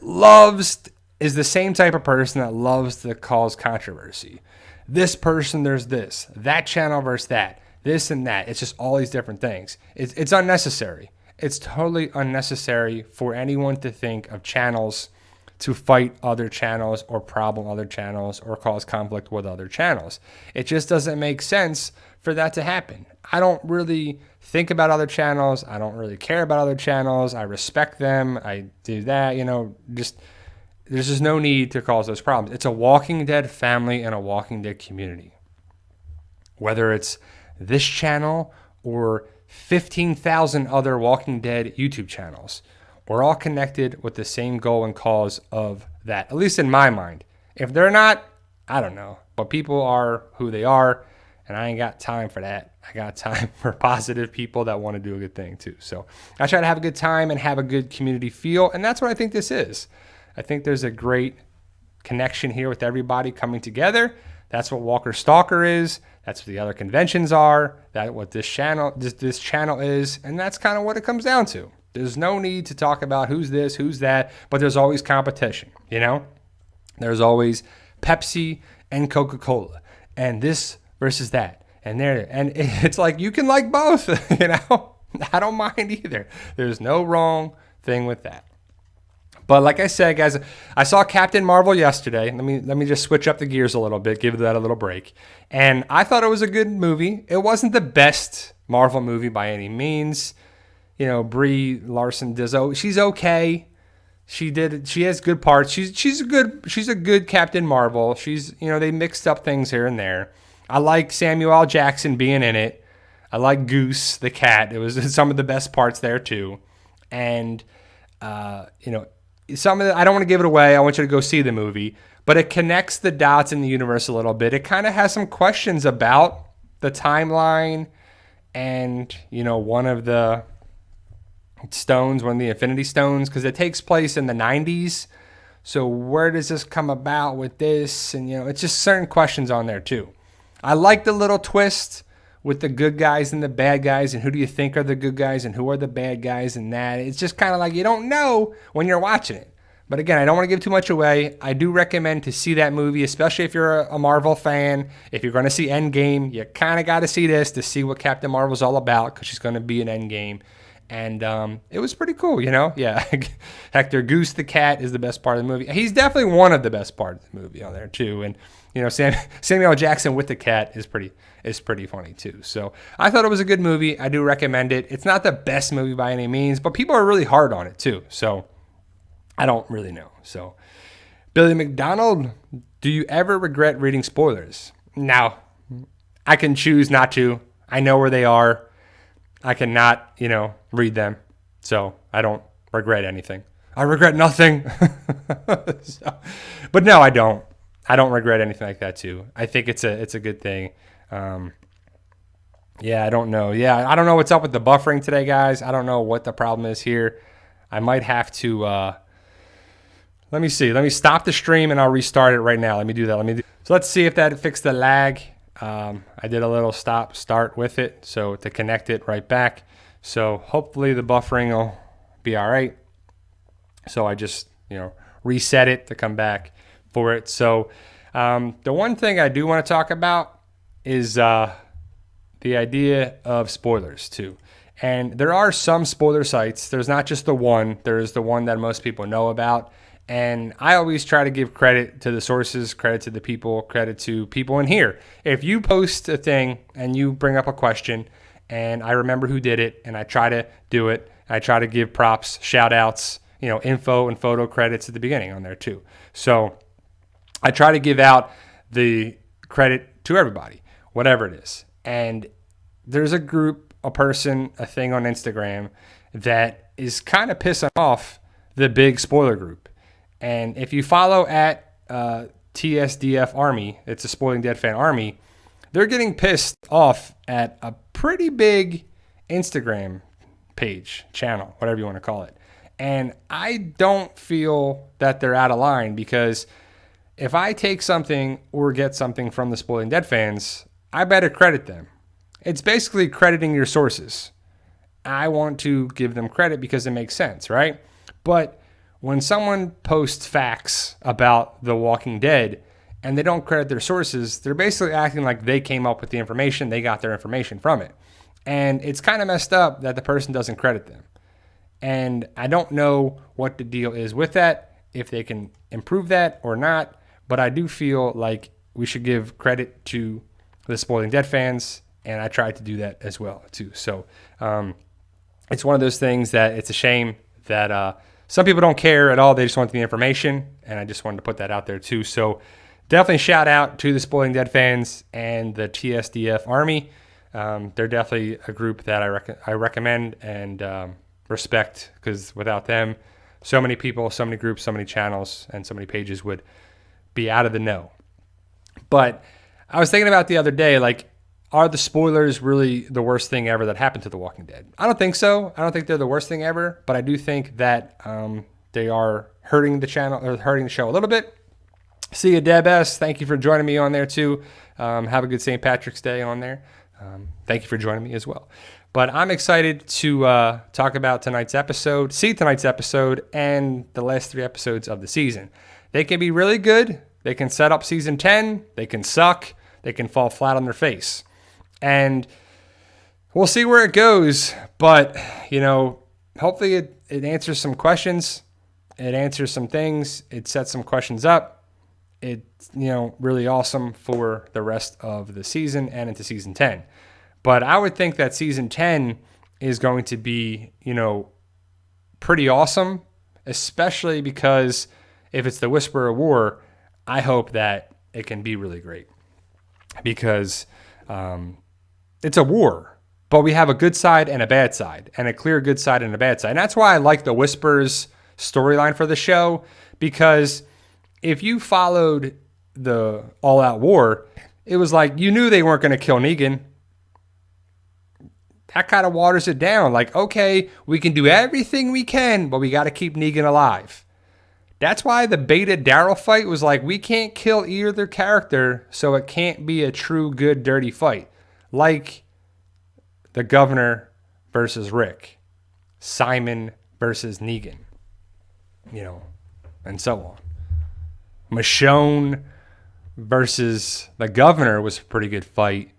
is the same type of person that loves to cause controversy. This person, there's this, that channel versus that, this and that. It's just all these different things. It's unnecessary. It's totally unnecessary for anyone to think of channels to fight other channels or problem other channels or cause conflict with other channels. It just doesn't make sense for that to happen. I don't really think about other channels. I don't really care about other channels. I respect them. I do that, there's just no need to cause those problems. It's a Walking Dead family and a Walking Dead community. Whether it's this channel or 15,000 other Walking Dead YouTube channels, we're all connected with the same goal and cause of that, at least in my mind. If they're not, I don't know. But people are who they are, and I ain't got time for that. I got time for positive people that want to do a good thing too. So I try to have a good time and have a good community feel, and that's what I think this is. I think there's a great connection here with everybody coming together. That's what Walker Stalker is. That's what the other conventions are. That's what this channel is, and that's kind of what it comes down to. There's no need to talk about who's this, who's that, but there's always competition, There's always Pepsi and Coca-Cola, and this versus that, and there. And it's like, you can like both, I don't mind either. There's no wrong thing with that. But like I said, guys, I saw Captain Marvel yesterday. Let me just switch up the gears a little bit, give that a little break. And I thought it was a good movie. It wasn't the best Marvel movie by any means. Brie Larson she's okay. She has good parts. She's a good Captain Marvel. They mixed up things here and there. I like Samuel L. Jackson being in it. I like Goose, the cat. It was some of the best parts there too. And some of the, I don't want to give it away. I want you to go see the movie. but it connects the dots in the universe a little bit. It kind of has some questions about the timeline and, one of the stones, one of the Infinity Stones, because it takes place in the 90s. So where does this come about with this? And, it's just certain questions on there too. I like the little twist with the good guys and the bad guys, and who do you think are the good guys and who are the bad guys, and that. It's just kind of like you don't know when you're watching it. But again, I don't want to give too much away. I do recommend to see that movie, especially if you're a Marvel fan. If you're going to see Endgame, you kind of got to see this to see what Captain Marvel's all about, because she's going to be in Endgame. And it was pretty cool, Yeah, Hector Goose the cat is the best part of the movie. He's definitely one of the best parts of the movie on there too. And Samuel L. Jackson with the cat is pretty funny too. So I thought it was a good movie. I do recommend it. It's not the best movie by any means, but people are really hard on it too. So I don't really know. So Billy McDonald, do you ever regret reading spoilers? Now, I can choose not to. I know where they are. I cannot, read them. So I don't regret anything. I regret nothing. But no, I don't. I don't regret anything like that too. I think it's a good thing. Yeah, I don't know. Yeah, I don't know what's up with the buffering today, guys. I don't know what the problem is here. I might have to, let me see. Let me stop the stream and I'll restart it right now. Let me do that. So let's see if that fixed the lag. I did a little start with it, so to connect it right back. So hopefully the buffering will be all right. So I just, reset it to come back for it. So the one thing I do want to talk about is the idea of spoilers too. And there are some spoiler sites. There's not just the one. There's the one that most people know about. And I always try to give credit to the sources, credit to the people, credit to people in here. If you post a thing and you bring up a question and I remember who did it and I try to do it, I try to give props, shout outs, info and photo credits at the beginning on there too. So I try to give out the credit to everybody, whatever it is. And there's a group, a person, a thing on Instagram that is kind of pissing off the big spoiler group. And if you follow at TSDF Army, it's a Spoiling Dead Fan Army, they're getting pissed off at a pretty big Instagram page, channel, whatever you want to call it. And I don't feel that they're out of line, because if I take something or get something from the Spoiling Dead fans, I better credit them. It's basically crediting your sources. I want to give them credit because it makes sense, right? But when someone posts facts about The Walking Dead and they don't credit their sources, they're basically acting like they came up with the information, they got their information from it. And it's kind of messed up that the person doesn't credit them. And I don't know what the deal is with that, if they can improve that or not, but I do feel like we should give credit to the Spoiling Dead fans, and I tried to do that as well too. So it's one of those things that it's a shame that some people don't care at all. They just want the information, and I just wanted to put that out there too. So definitely shout out to the Spoiling Dead fans and the TSDF Army. They're definitely a group that I recommend and respect, because without them, so many people, so many groups, so many channels, and so many pages would be out of the know. But I was thinking about the other day, like, are the spoilers really the worst thing ever that happened to The Walking Dead? I don't think so. I don't think they're the worst thing ever, but I do think that they are hurting the channel, or hurting the show a little bit. See you, Deb S. Thank you for joining me on there too. Have a good St. Patrick's Day on there. Thank you for joining me as well. But I'm excited to talk about tonight's episode, see tonight's episode, and the last 3 episodes of the season. They can be really good. They can set up season 10. They can suck. They can fall flat on their face. And we'll see where it goes. But, hopefully it answers some questions. It answers some things. It sets some questions up. It's, really awesome for the rest of the season and into season 10. But I would think that season 10 is going to be, pretty awesome, especially because if it's the Whisper of War, I hope that it can be really great, because it's a war, but we have a good side and a bad side, and a clear good side and a bad side. And that's why I like the Whisper's storyline for the show, because if you followed the all-out war, it was like you knew they weren't going to kill Negan. That kind of waters it down. Like, okay, we can do everything we can, but we got to keep Negan alive. That's why the Beta Daryl fight was like, we can't kill either character, so it can't be a true, good, dirty fight. Like the Governor versus Rick, Simon versus Negan, and so on. Michonne versus the Governor was a pretty good fight.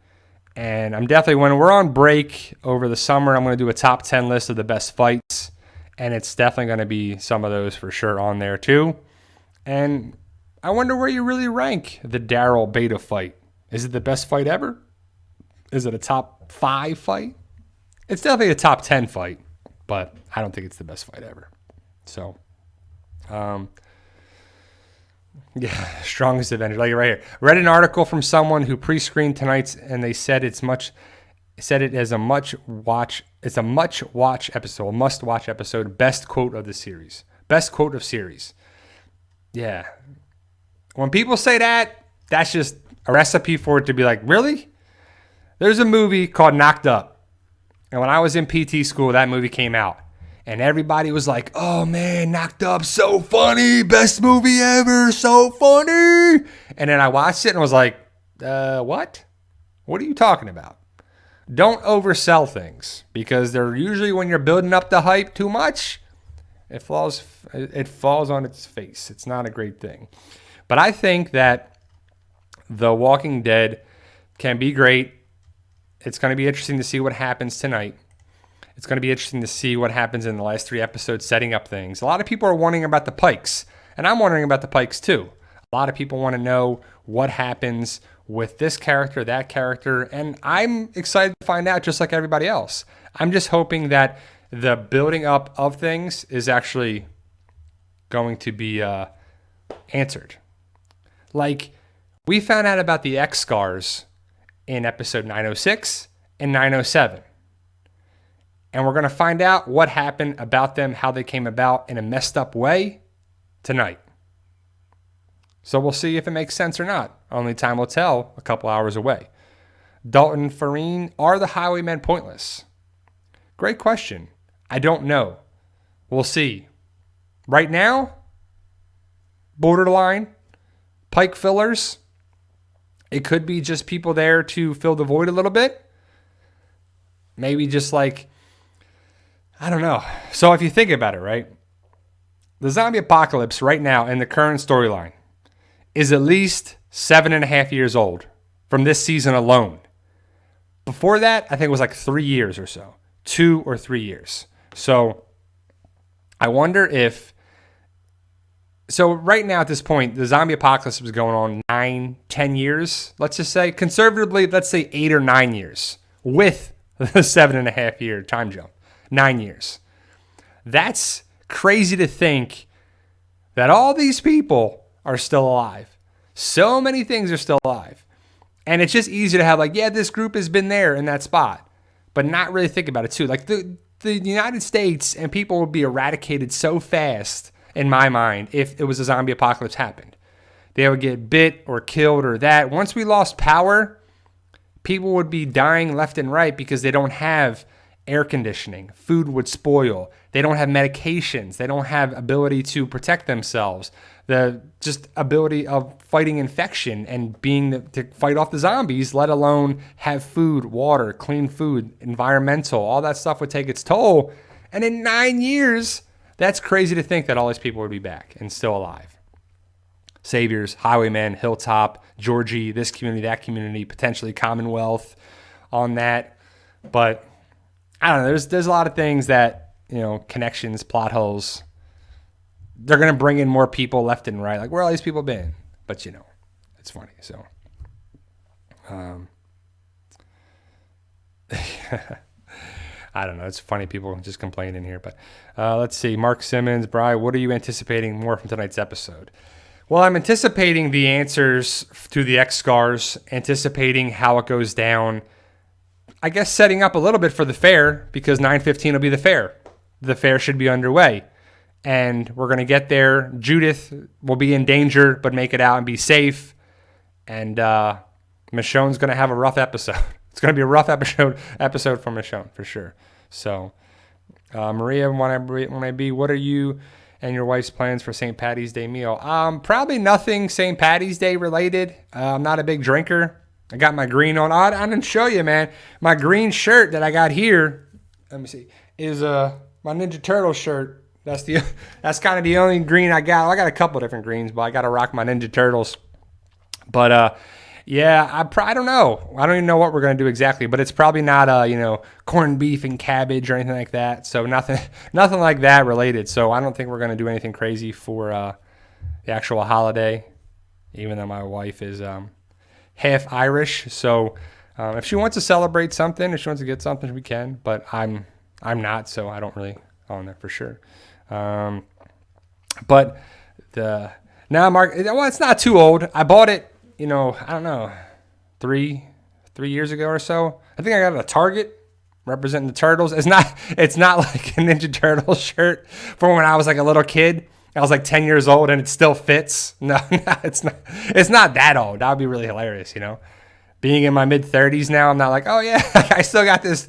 And I'm definitely, when we're on break over the summer, I'm going to do a top 10 list of the best fights. And it's definitely going to be some of those for sure on there too. And I wonder where you really rank the Daryl Beta fight. Is it the best fight ever? Is it a top 5 fight? It's definitely a top 10 fight, but I don't think it's the best fight ever. So, yeah, strongest Avenger. Like right here. Read an article from someone who pre-screened tonight's, and they said it's a must watch episode. Best quote of the series. Best quote of series. Yeah. When people say that, that's just a recipe for it to be like, really? There's a movie called Knocked Up. And when I was in PT school, that movie came out. And everybody was like, oh man, Knocked Up, so funny. Best movie ever, so funny. And then I watched it and was like, what? What are you talking about? Don't oversell things, because they're usually, when you're building up the hype too much, it falls on its face. It's not a great thing. But I think that The Walking Dead can be great. It's going to be interesting to see what happens tonight. It's going to be interesting to see what happens in the last 3 episodes setting up things. A lot of people are wondering about the Pikes, and I'm wondering about the Pikes too. A lot of people want to know what happens with this character, that character, and I'm excited to find out just like everybody else. I'm just hoping that the building up of things is actually going to be answered. Like, we found out about the X-Scars in episode 906 and 907. And we're going to find out what happened about them, how they came about in a messed up way tonight. So we'll see if it makes sense or not. Only time will tell, a couple hours away. Dalton Farine, are the Highwaymen pointless? Great question. I don't know. We'll see. Right now, borderline, Pike fillers. It could be just people there to fill the void a little bit. Maybe just like, I don't know. So if you think about it, right? The zombie apocalypse right now in the current storyline is at least 7.5 years old from this season alone. Before that, I think it was like 3 years or so. 2 or 3 years. So I wonder if... So right now at this point, the zombie apocalypse was going on 9-10 years. Let's just say, conservatively, let's say 8 or 9 years with the 7.5 year time jump. 9 years. That's crazy to think that all these people are still alive. So many things are still alive. And it's just easy to have like, yeah, this group has been there in that spot, but not really think about it too. Like the United States and people would be eradicated so fast in my mind if it was a zombie apocalypse happened. They would get bit or killed or that. Once we lost power, people would be dying left and right because they don't have air conditioning. Food would spoil. They don't have medications. They don't have ability to protect themselves. The just ability of fighting infection and to fight off the zombies, let alone have food, water, clean food, environmental, all that stuff would take its toll. And in 9 years, that's crazy to think that all these people would be back and still alive. Saviors, Highwaymen, Hilltop, Georgie, this community, that community, potentially Commonwealth on that. But I don't know. There's a lot of things that, connections, plot holes. They're going to bring in more people left and right. Like, where all these people been? But, it's funny. So, I don't know. It's funny people just complain in here. But let's see. Mark Simmons, Bri, what are you anticipating more from tonight's episode? Well, I'm anticipating the answers to the X-Scars, anticipating how it goes down. I guess setting up a little bit for the fair, because 9:15 will be the fair. The fair should be underway. and we're going to get there. Judith will be in danger, but make it out and be safe. And Michonne's going to have a rough episode. It's going to be a rough episode for Michonne, for sure. So, Maria, when I be, what are you and your wife's plans for St. Patty's Day meal? Probably nothing St. Patty's Day related. I'm not a big drinker. I got my green on. I didn't show you, man. My green shirt that I got here, let me see, is my Ninja Turtle shirt. That's kind of the only green I got. I got a couple different greens, but I got to rock my Ninja Turtles. But yeah, I don't know. I don't even know what we're going to do exactly, but it's probably not corned beef and cabbage or anything like that. So nothing like that related. So I don't think we're going to do anything crazy for the actual holiday, even though my wife is half Irish. So if she wants to celebrate something, if she wants to get something, we can. But I'm not, so I don't really own that for sure. But now Mark, well, it's not too old. I bought it, I don't know, three years ago or so. I think I got it at Target representing the Turtles. It's not like a Ninja Turtle shirt from when I was like a little kid. I was like 10 years old and it still fits. No, it's not. It's not that old. That would be really hilarious, Being in my mid-30s now, I'm not like, oh yeah, I still got this.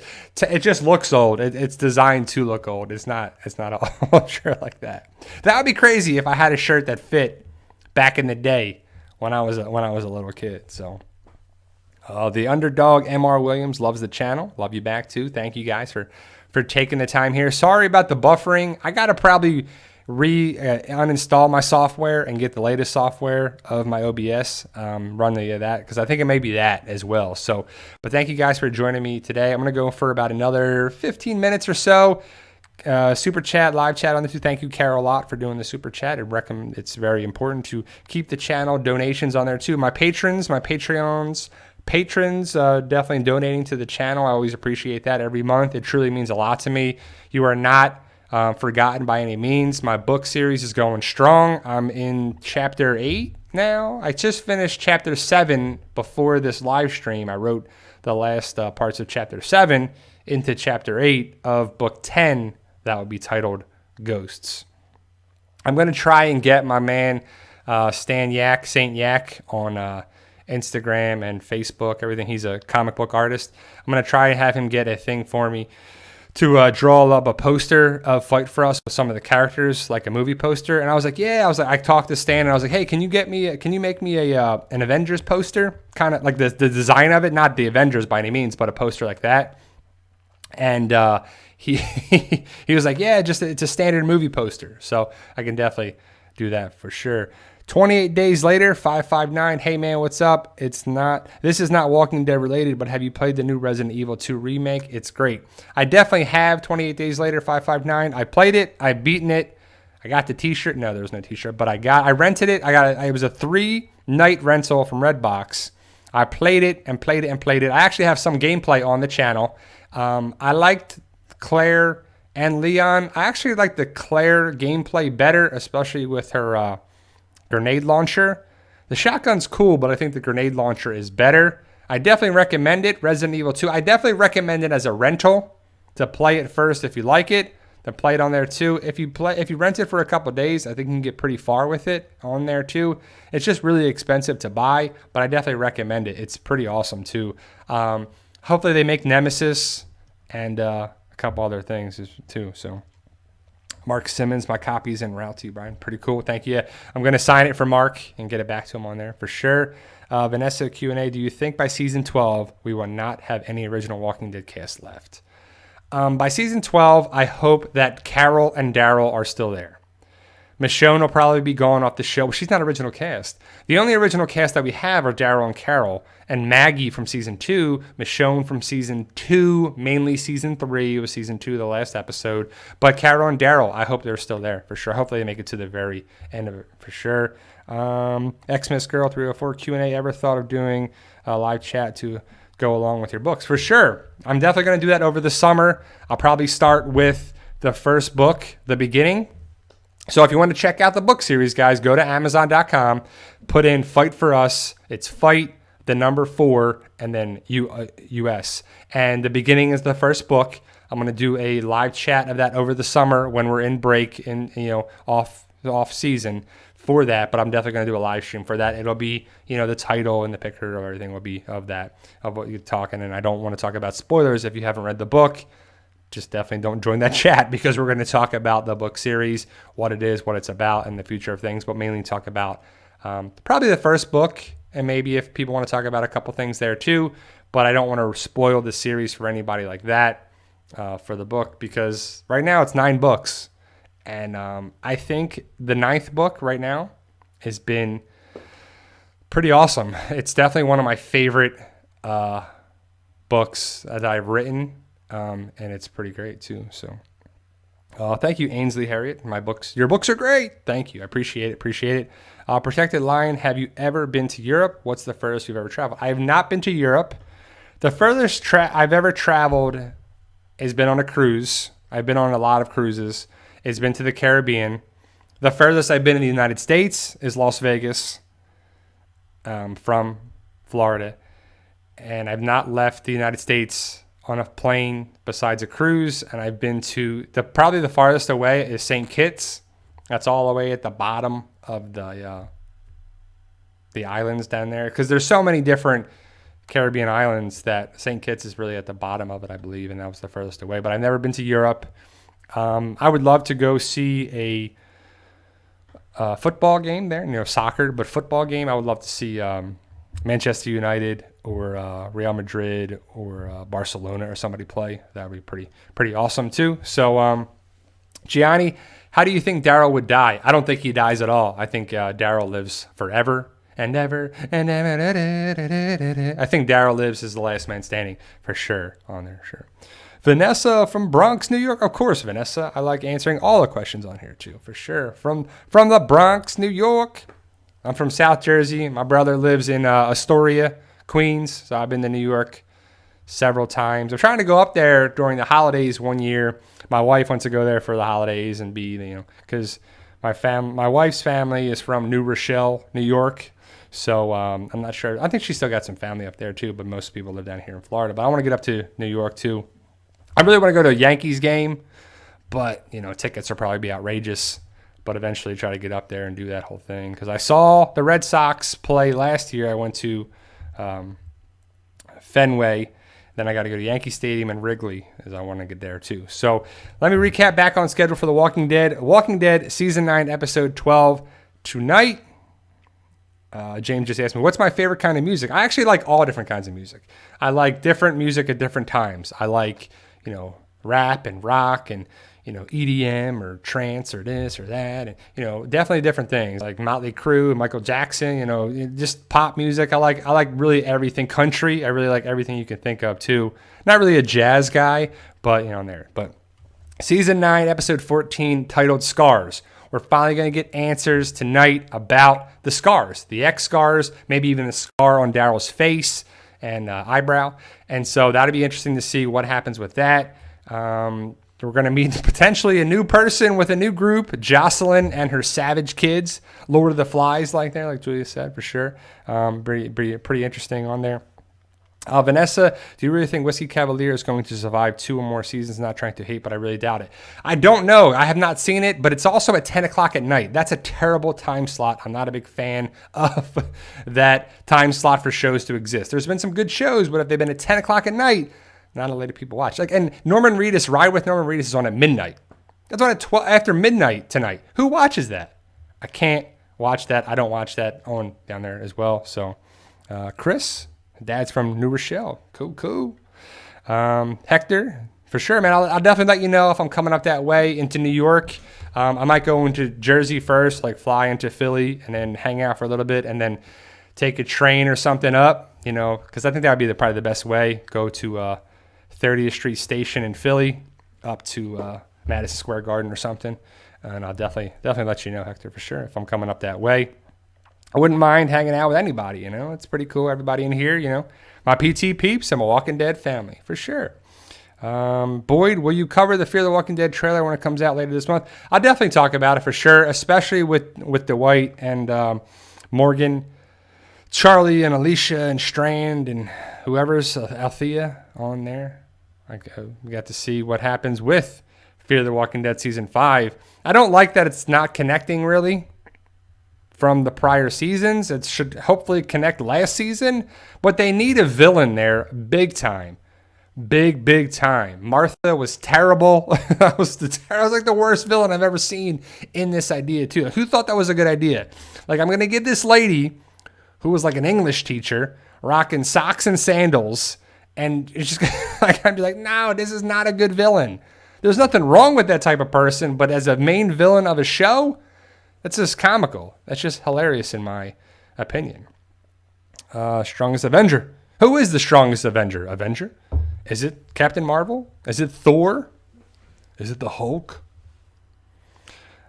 It just looks old. It's designed to look old. It's not a shirt like that. That would be crazy if I had a shirt that fit back in the day when I was a little kid. So, the underdog MR Williams loves the channel. Love you back too. Thank you guys for taking the time here. Sorry about the buffering. I gotta probably uninstall my software and get the latest software of my OBS, run that, because I think it may be that as well. So, but thank you guys for joining me today. I'm going to go for about another 15 minutes or so. Super chat, live chat on the two. Thank you, Carol, a lot for doing the super chat. It's very important to keep the channel donations on there too. My patrons, definitely donating to the channel. I always appreciate that every month. It truly means a lot to me. You are not forgotten by any means. My book series is going strong. I'm in chapter 8 now. I just finished chapter 7 before this live stream. I wrote the last parts of chapter 7 into chapter 8 of book 10 that would be titled Ghosts. I'm going to try and get my man Stan Yak, Saint Yak, on Instagram and Facebook, everything. He's a comic book artist. I'm going to try and have him get a thing for me to draw up a poster of Fight For Us with some of the characters, like a movie poster. And I was like, I talked to Stan and I was like, hey, can you make me an Avengers poster? Kind of like the design of it, not the Avengers by any means, but a poster like that. And he was like, yeah, it's a standard movie poster. So I can definitely do that for sure. 28 days later, 559. Hey man, what's up? This is not Walking Dead related, but have you played the new Resident Evil 2 remake? It's great. I definitely have. 28 days later, 559. I played it. I've beaten it. I got the t-shirt. No, there was no t-shirt, but I rented it. It was a 3-night rental from Redbox. I played it and played it and played it. I actually have some gameplay on the channel. I liked Claire and Leon. I actually like the Claire gameplay better, especially with her grenade launcher. The shotgun's cool, but I think the grenade launcher is better. I definitely recommend it. Resident Evil 2. I definitely recommend it as a rental to play it first if you like it. Then play it on there too. If you rent it for a couple of days, I think you can get pretty far with it on there too. It's just really expensive to buy, but I definitely recommend it. It's pretty awesome too. Hopefully they make Nemesis and a couple other things too. So Mark Simmons, my copy's en route to you, Brian. Pretty cool. Thank you. I'm going to sign it for Mark and get it back to him on there for sure. Vanessa Q&A, do you think by season 12 we will not have any original Walking Dead cast left? By season 12, I hope that Carol and Daryl are still there. Michonne will probably be gone off the show. She's not original cast. The only original cast that we have are Daryl and Carol, and Maggie from season 2, Michonne from season 2, mainly season 3. It was season 2, the last episode. But Carol and Daryl, I hope they're still there for sure. Hopefully they make it to the very end of it for sure. Xmas Girl 304 Q&A, ever thought of doing a live chat to go along with your books? For sure. I'm definitely going to do that over the summer. I'll probably start with the first book, The Beginning. So if you want to check out the book series, guys, go to Amazon.com, put in Fight For Us. It's Fight, the number 4, and then US. And The Beginning is the first book. I'm going to do a live chat of that over the summer when we're in break and, off season for that. But I'm definitely going to do a live stream for that. It'll be, the title and the picture of everything will be of what you're talking. And I don't want to talk about spoilers if you haven't read the book. Just definitely don't join that chat because we're going to talk about the book series, what it is, what it's about, and the future of things, but mainly talk about probably the first book, and maybe if people want to talk about a couple things there too, but I don't want to spoil the series for anybody like that for the book, because right now it's 9 books, and I think the 9th book right now has been pretty awesome. It's definitely one of my favorite books that I've written, and it's pretty great too. So thank you, Ainsley Harriet. Your books are great. Thank you. I appreciate it. Protected Lion, have you ever been to Europe? What's the furthest you've ever traveled? I have not been to Europe. The furthest I've ever traveled has been on a cruise. I've been on a lot of cruises. It's been to the Caribbean. The furthest I've been in the United States is Las Vegas, from Florida. And I've not left the United States on a plane besides a cruise. And I've been to probably the farthest away is St. Kitts. That's all the way at the bottom of the islands down there, because there's so many different Caribbean islands that St. Kitts is really at the bottom of it, I believe, and that was the furthest away. But I've never been to Europe. I would love to go see a football game there, soccer, but football game. I would love to see Manchester United or Real Madrid or Barcelona or somebody play. That would be pretty awesome too. So Gianni, how do you think Daryl would die? I don't think he dies at all. I think Daryl lives forever and ever and ever. I think Daryl lives as the last man standing for sure on there. Sure. Vanessa from Bronx, New York. Of course, Vanessa. I like answering all the questions on here too, for sure. From the Bronx, New York. I'm from South Jersey. My brother lives in Astoria, Queens. So I've been to New York several times. I'm trying to go up there during the holidays one year. My wife wants to go there for the holidays and because my wife's family is from New Rochelle, New York. So I'm not sure. I think she's still got some family up there too, but most people live down here in Florida. But I want to get up to New York too. I really want to go to a Yankees game, but tickets will probably be outrageous. But eventually try to get up there and do that whole thing, because I saw the Red Sox play last year. I went to Fenway. Then I got to go to Yankee Stadium and Wrigley, as I want to get there too. So let me recap back on schedule for The Walking Dead. Walking Dead Season 9, Episode 12 tonight. James just asked me, what's my favorite kind of music? I actually like all different kinds of music. I like different music at different times. I like, rap and rock and, EDM or trance or this or that. And, definitely different things like Motley Crue and Michael Jackson, just pop music. I like really everything. Country, I really like everything you can think of too. Not really a jazz guy, but, on there. But Season 9, Episode 14, titled Scars. We're finally going to get answers tonight about the scars, the X scars, maybe even the scar on Daryl's face and eyebrow. And so that'll be interesting to see what happens with that. We're going to meet potentially a new person with a new group, Jocelyn and her savage kids, Lord of the Flies like Julia said, for sure. Pretty interesting on there. Vanessa, do you really think Whiskey Cavalier is going to survive 2 or more seasons? Not trying to hate, but I really doubt it. I don't know. I have not seen it, but it's also at 10 o'clock at night. That's a terrible time slot. I'm not a big fan of that time slot for shows to exist. There's been some good shows, but if they've been at 10 o'clock at night, not a lot of people watch. And Norman Reedus, Ride with Norman Reedus is on at midnight. That's on at after midnight tonight. Who watches that? I can't watch that. I don't watch that on down there as well. So, Chris, Dad's from New Rochelle. Cool. Hector, for sure, man. I'll definitely let you know if I'm coming up that way into New York. I might go into Jersey first, fly into Philly and then hang out for a little bit and then take a train or something up, because I think that would be probably the best way. Go to 30th Street Station in Philly up to Madison Square Garden or something. And I'll definitely let you know, Hector, for sure, if I'm coming up that way. I wouldn't mind hanging out with anybody, It's pretty cool, everybody in here, My PT peeps and my Walking Dead family, for sure. Boyd, will you cover the Fear the Walking Dead trailer when it comes out later this month? I'll definitely talk about it for sure, especially with Dwight and Morgan, Charlie and Alicia and Strand and whoever's Althea on there. We got to see what happens with Fear the Walking Dead Season 5. I don't like that it's not connecting really from the prior seasons. It should hopefully connect last season, but they need a villain there big time. Big time. Martha was terrible. I was like the worst villain I've ever seen in this idea too. Who thought that was a good idea? Like, I'm going to get this lady who was like an English teacher rocking socks and sandals, and it's just like, I'd be like, no, this is not a good villain. There's nothing wrong with that type of person, but as a main villain of a show, that's just comical. That's just hilarious in my opinion. Strongest Avenger. Who is the strongest Avenger? Is it Captain Marvel? Is it Thor? Is it the Hulk?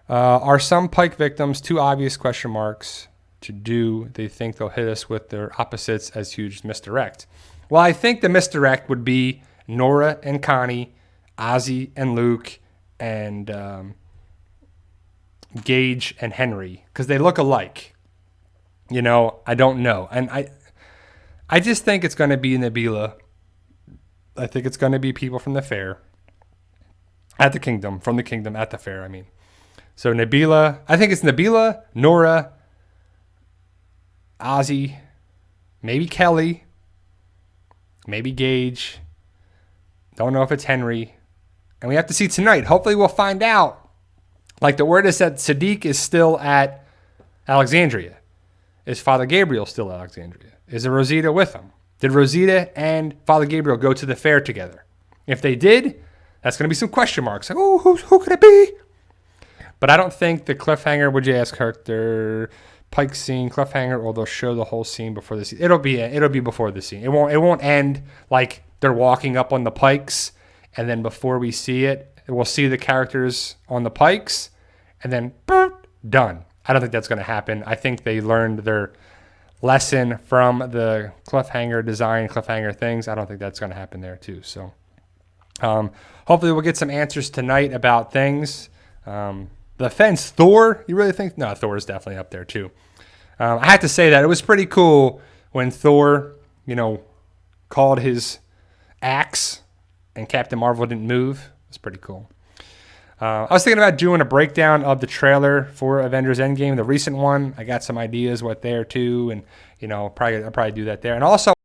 Are some Pike victims too obvious question marks to do? They think they'll hit us with their opposites as huge misdirect. Well, I think the misdirect would be Nora and Connie, Ozzy and Luke, and Gage and Henry, because they look alike. You know, I don't know. And I just think it's going to be Nebula. I think it's going to be people from the fair at the kingdom, from the kingdom at the fair, I mean. So Nebula, I think it's Nebula, Nora, Ozzy, maybe Kelly, maybe Gage. Don't know if it's Henry. And we have to see tonight. Hopefully we'll find out. Like, the word is that Sadiq is still at Alexandria. Is Father Gabriel still at Alexandria? Is Rosita with him? Did Rosita and Father Gabriel go to the fair together? If they did, that's going to be some question marks. Like, oh, who could it be? But I don't think the cliffhanger, would you ask Hector, Pike scene, cliffhanger, or they'll show the whole scene before the scene. It'll be before the scene. It won't end like they're walking up on the pikes, and then before we see it, we'll see the characters on the pikes, and then done. I don't think that's going to happen. I think they learned their lesson from the cliffhanger things. I don't think that's going to happen there too. So hopefully we'll get some answers tonight about things. The fence, Thor, you really think? No, Thor is definitely up there too. I have to say that it was pretty cool when Thor, called his axe and Captain Marvel didn't move. It's pretty cool. I was thinking about doing a breakdown of the trailer for Avengers Endgame, the recent one. I got some ideas what there too, and I'll probably do that there. And also